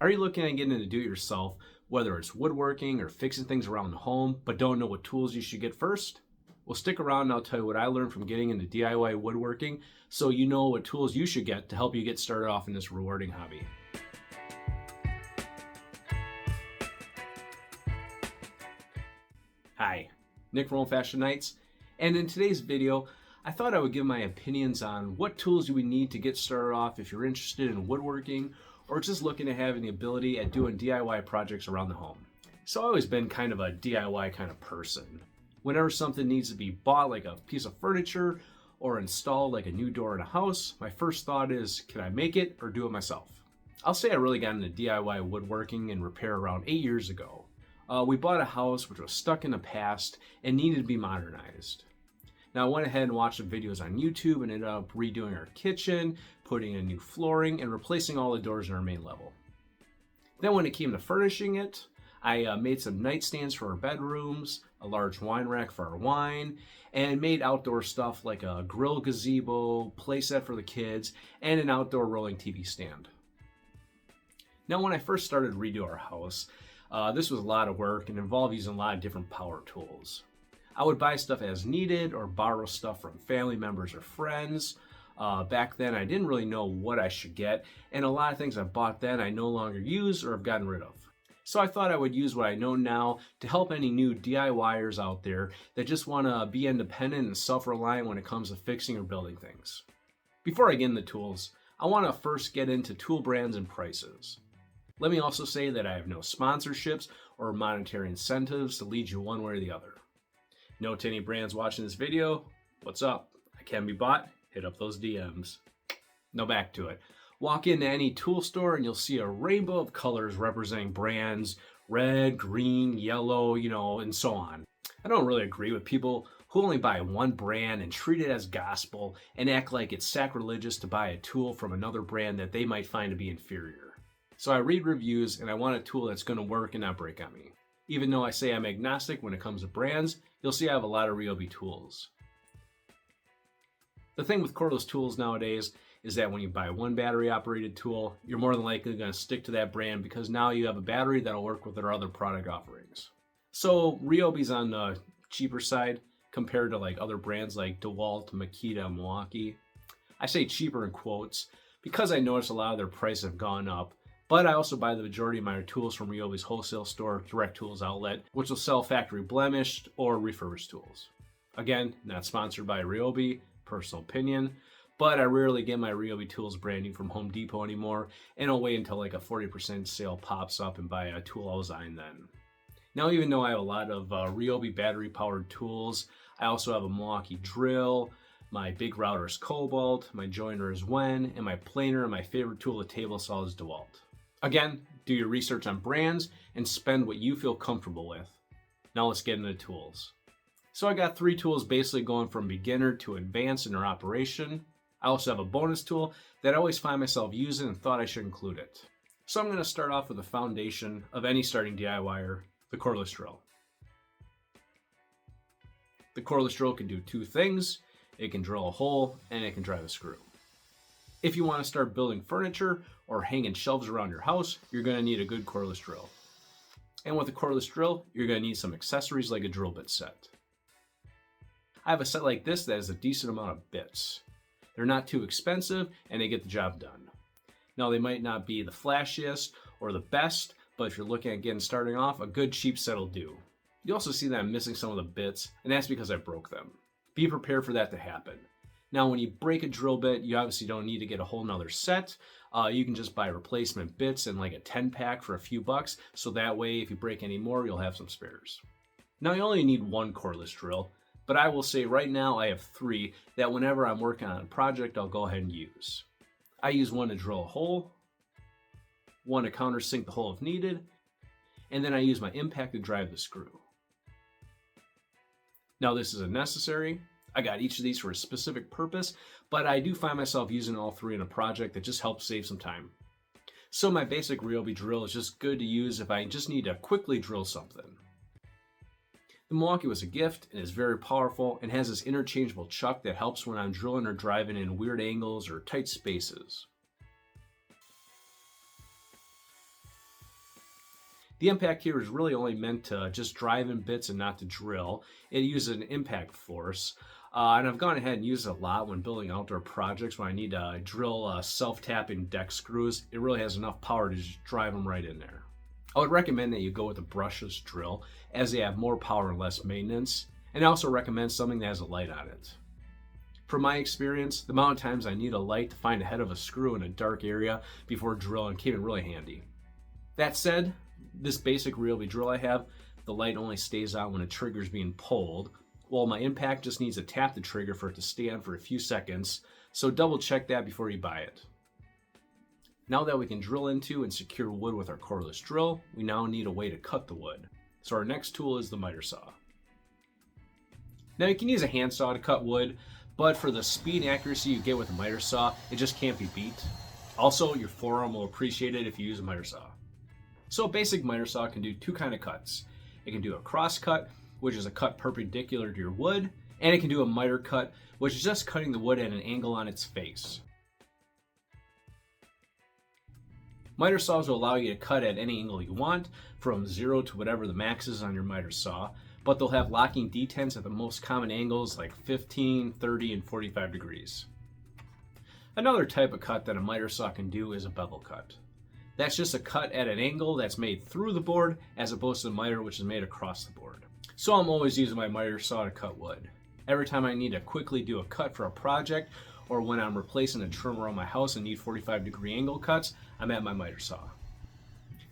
Are you looking at getting into do-it-yourself, whether it's woodworking or fixing things around the home, but don't know what tools you should get first? Well, stick around and I'll tell you what I learned from getting into DIY woodworking so you know what tools you should get to help you get started off in this rewarding hobby. Hi, Nick from Old Fashioned Nights, and in today's video, I thought I would give my opinions on what tools you would need to get started off if you're interested in woodworking or just looking to having the ability at doing DIY projects around the home. So I've always been kind of a DIY kind of person. Whenever something needs to be bought, like a piece of furniture or installed like a new door in a house, my first thought is, can I make it or do it myself? I'll say I really got into DIY woodworking and repair around 8 years ago. We bought a house which was stuck in the past and needed to be modernized. Now I went ahead and watched some videos on YouTube and ended up redoing our kitchen, putting in new flooring, and replacing all the doors in our main level. Then when it came to furnishing it, I made some nightstands for our bedrooms, a large wine rack for our wine, and made outdoor stuff like a grill gazebo, playset for the kids, and an outdoor rolling TV stand. Now when I first started to redo our house, this was a lot of work and involved using a lot of different power tools. I would buy stuff as needed or borrow stuff from family members or friends. Back then I didn't really know what I should get, and a lot of things I bought then I no longer use or have gotten rid of. So I thought I would use what I know now to help any new DIYers out there that just want to be independent and self-reliant when it comes to fixing or building things. Before I get into tools, I want to first get into tool brands and prices. Let me also say that I have no sponsorships or monetary incentives to lead you one way or the other. Note to any brands watching this video, what's up? I can be bought, hit up those DMs. Now back to it. Walk into any tool store and you'll see a rainbow of colors representing brands, red, green, yellow, and so on. I don't really agree with people who only buy one brand and treat it as gospel and act like it's sacrilegious to buy a tool from another brand that they might find to be inferior. So I read reviews and I want a tool that's going to work and not break on me. Even though I say I'm agnostic when it comes to brands, you'll see I have a lot of Ryobi tools. The thing with cordless tools nowadays is that when you buy one battery operated tool, you're more than likely going to stick to that brand because now you have a battery that'll work with their other product offerings. So Ryobi's on the cheaper side compared to like other brands like DeWalt, Makita, and Milwaukee. I say cheaper in quotes because I notice a lot of their prices have gone up. But I also buy the majority of my tools from Ryobi's wholesale store, Direct Tools Outlet, which will sell factory blemished or refurbished tools. Again, not sponsored by Ryobi, personal opinion, but I rarely get my Ryobi tools brand new from Home Depot anymore, and I'll wait until like a 40% sale pops up and buy a tool I'll design then. Now, even though I have a lot of Ryobi battery powered tools, I also have a Milwaukee drill, my big router is Cobalt, my joiner is Wen, and my planer and my favorite tool at table saw is DeWalt. Again, do your research on brands and spend what you feel comfortable with. Now let's get into tools. So I got 3 tools basically going from beginner to advanced in their operation. I also have a bonus tool that I always find myself using and thought I should include it. So I'm going to start off with the foundation of any starting DIYer, the cordless drill. The cordless drill can do 2 things. It can drill a hole and it can drive a screw. If you want to start building furniture or hanging shelves around your house, you're going to need a good cordless drill. And with a cordless drill, you're going to need some accessories like a drill bit set. I have a set like this that has a decent amount of bits. They're not too expensive and they get the job done. Now they might not be the flashiest or the best, but if you're looking at getting starting off, a good cheap set will do. You also see that I'm missing some of the bits, and that's because I broke them. Be prepared for that to happen. Now, when you break a drill bit, you obviously don't need to get a whole nother set. You can just buy replacement bits in like a 10-pack for a few bucks, so that way if you break any more, you'll have some spares. Now, you only need 1 cordless drill, but I will say right now I have 3 that whenever I'm working on a project, I'll go ahead and use. I use one to drill a hole, one to countersink the hole if needed, and then I use my impact to drive the screw. Now, this isn't necessary. I got each of these for a specific purpose, but I do find myself using all 3 in a project that just helps save some time. So my basic Ryobi drill is just good to use if I just need to quickly drill something. The Milwaukee was a gift and is very powerful and has this interchangeable chuck that helps when I'm drilling or driving in weird angles or tight spaces. The impact here is really only meant to just drive in bits and not to drill. It uses an impact force. And I've gone ahead and used it a lot when building outdoor projects when I need to drill self-tapping deck screws. It really has enough power to just drive them right in there. I would recommend that you go with a brushless drill as they have more power and less maintenance. And I also recommend something that has a light on it. From my experience, the amount of times I need a light to find the head of a screw in a dark area before drilling came in really handy. That said, this basic Ryobi drill I have, the light only stays on when a trigger is being pulled, while my impact just needs to tap the trigger for it to stay on for a few seconds, so double check that before you buy it. Now that we can drill into and secure wood with our cordless drill, we now need a way to cut the wood. So our next tool is the miter saw. Now you can use a handsaw to cut wood, but for the speed and accuracy you get with a miter saw, it just can't be beat. Also, your forearm will appreciate it if you use a miter saw. So a basic miter saw can do two kinds of cuts. It can do a cross cut, which is a cut perpendicular to your wood, and it can do a miter cut, which is just cutting the wood at an angle on its face. Miter saws will allow you to cut at any angle you want, from 0 to whatever the max is on your miter saw, but they'll have locking detents at the most common angles like 15, 30, and 45 degrees. Another type of cut that a miter saw can do is a bevel cut. That's just a cut at an angle that's made through the board as opposed to the miter, which is made across the board. So I'm always using my miter saw to cut wood. Every time I need to quickly do a cut for a project, or when I'm replacing a trim around my house and need 45-degree angle cuts, I'm at my miter saw.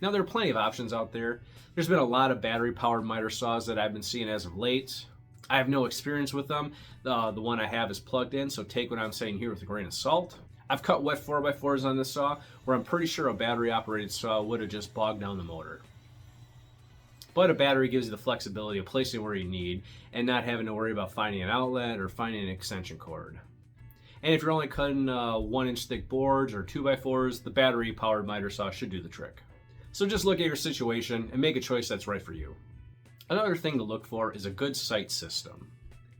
Now there are plenty of options out there. There's been a lot of battery-powered miter saws that I've been seeing as of late. I have no experience with them. The one I have is plugged in, so take what I'm saying here with a grain of salt. I've cut wet 4x4s on this saw, where I'm pretty sure a battery-operated saw would have just bogged down the motor. But a battery gives you the flexibility of placing where you need and not having to worry about finding an outlet or finding an extension cord. And if you're only cutting 1-inch thick boards or 2x4s, the battery-powered miter saw should do the trick. So just look at your situation and make a choice that's right for you. Another thing to look for is a good sight system.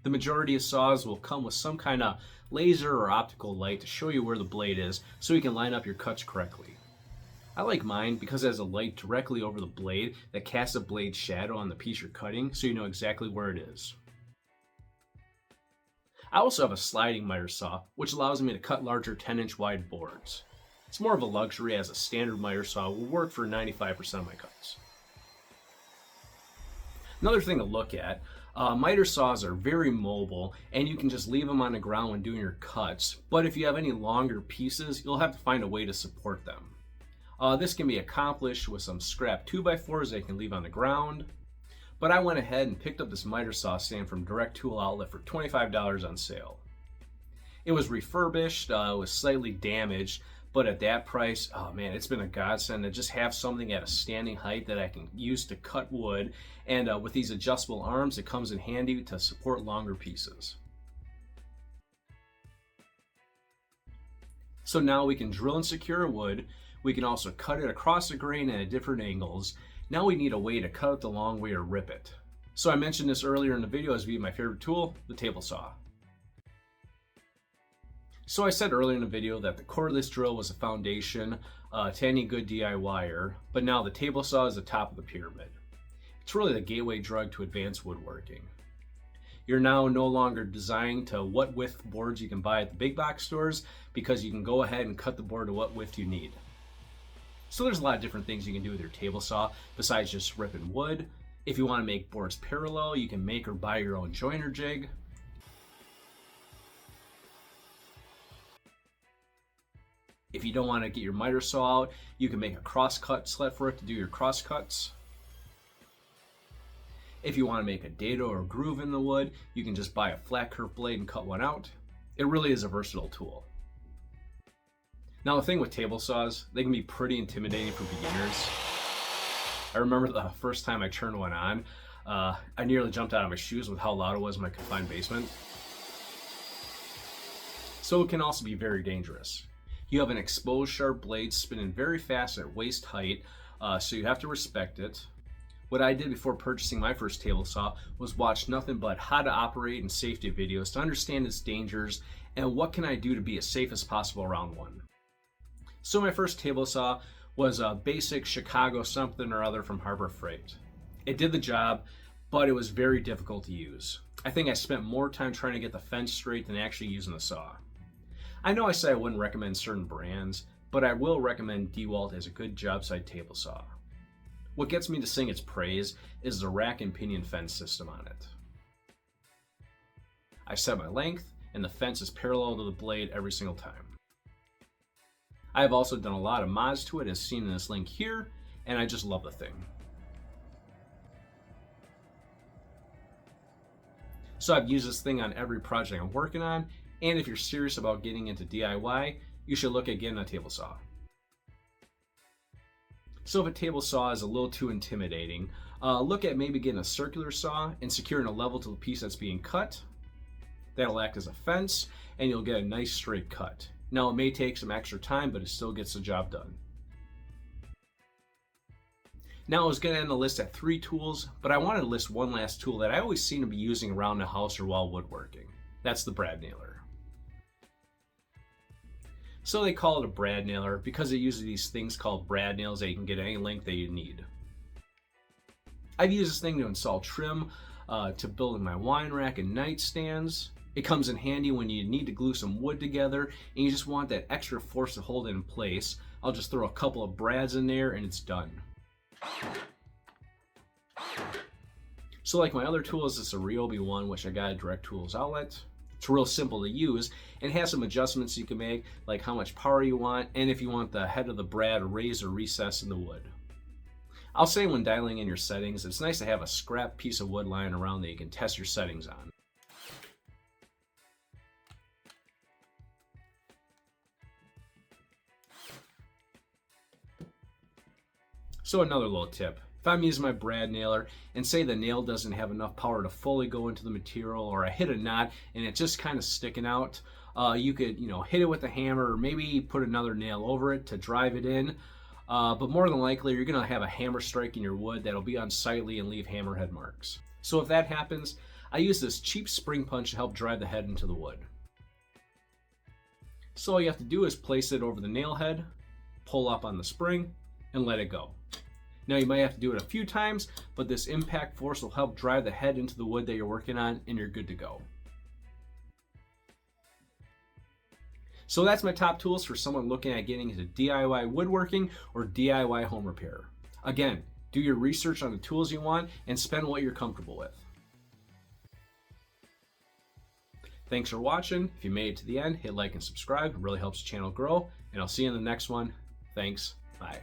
The majority of saws will come with some kind of laser or optical light to show you where the blade is so you can line up your cuts correctly. I like mine because it has a light directly over the blade that casts a blade shadow on the piece you're cutting so you know exactly where it is. I also have a sliding miter saw, which allows me to cut larger 10-inch wide boards. It's more of a luxury as a standard miter saw will work for 95% of my cuts. Another thing to look at, miter saws are very mobile and you can just leave them on the ground when doing your cuts, but if you have any longer pieces, you'll have to find a way to support them. This can be accomplished with some scrap 2x4s that you can leave on the ground, but I went ahead and picked up this miter saw stand from Direct Tool Outlet for $25 on sale. It was refurbished, it was slightly damaged, but at that price, oh man, it's been a godsend to just have something at a standing height that I can use to cut wood, and with these adjustable arms, it comes in handy to support longer pieces. So now we can drill and secure wood. We can also cut it across the grain at different angles. Now we need a way to cut it the long way or rip it. So I mentioned this earlier in the video as being my favorite tool, the table saw. So I said earlier in the video that the cordless drill was a foundation to any good DIYer, but now the table saw is the top of the pyramid. It's really the gateway drug to advanced woodworking. You're now no longer designed to what width boards you can buy at the big box stores because you can go ahead and cut the board to what width you need. So there's a lot of different things you can do with your table saw besides just ripping wood. If you want to make boards parallel, you can make or buy your own joiner jig. If you don't want to get your miter saw out, you can make a cross-cut slet for it to do your cross-cuts. If you want to make a dado or groove in the wood, you can just buy a flat curved blade and cut one out. It really is a versatile tool. Now the thing with table saws, they can be pretty intimidating for beginners. I remember the first time I turned one on, I nearly jumped out of my shoes with how loud it was in my confined basement. So it can also be very dangerous. You have an exposed sharp blade spinning very fast at waist height, so you have to respect it. What I did before purchasing my first table saw was watch nothing but how to operate and safety videos to understand its dangers and what can I do to be as safe as possible around one. So my first table saw was a basic Chicago something or other from Harbor Freight. It did the job, but it was very difficult to use. I think I spent more time trying to get the fence straight than actually using the saw. I know I said I wouldn't recommend certain brands, but I will recommend DeWalt as a good job site table saw. What gets me to sing its praise is the rack and pinion fence system on it. I set my length, and the fence is parallel to the blade every single time. I have also done a lot of mods to it as seen in this link here, and I just love the thing. So I've used this thing on every project I'm working on, and if you're serious about getting into DIY, you should look at getting a table saw. So if a table saw is a little too intimidating, look at maybe getting a circular saw and securing a level to the piece that's being cut. That'll act as a fence, and you'll get a nice straight cut. Now it may take some extra time, but it still gets the job done. Now I was going to end the list at 3 tools, but I wanted to list one last tool that I always seem to be using around the house or while woodworking. That's the brad nailer. So they call it a brad nailer because it uses these things called brad nails that you can get any length that you need. I've used this thing to install trim to building my wine rack and nightstands. It comes in handy when you need to glue some wood together and you just want that extra force to hold it in place. I'll just throw a couple of brads in there and it's done. So like my other tool is this Ryobi one, which I got at Direct Tools Outlet. It's real simple to use and has some adjustments you can make, like how much power you want and if you want the head of the brad raised or recessed in the wood. I'll say when dialing in your settings, it's nice to have a scrap piece of wood lying around that you can test your settings on. So another little tip, if I'm using my brad nailer and say the nail doesn't have enough power to fully go into the material, or I hit a knot and it's just kind of sticking out, you could hit it with a hammer or maybe put another nail over it to drive it in. But more than likely you're going to have a hammer strike in your wood that'll be unsightly and leave hammerhead marks. So if that happens, I use this cheap spring punch to help drive the head into the wood. So all you have to do is place it over the nail head, pull up on the spring, and let it go. Now you might have to do it a few times, but this impact force will help drive the head into the wood that you're working on and you're good to go. So that's my top tools for someone looking at getting into DIY woodworking or DIY home repair. Again, do your research on the tools you want and spend what you're comfortable with. Thanks for watching. If you made it to the end, hit like and subscribe. It really helps the channel grow. And I'll see you in the next one. Thanks. Bye.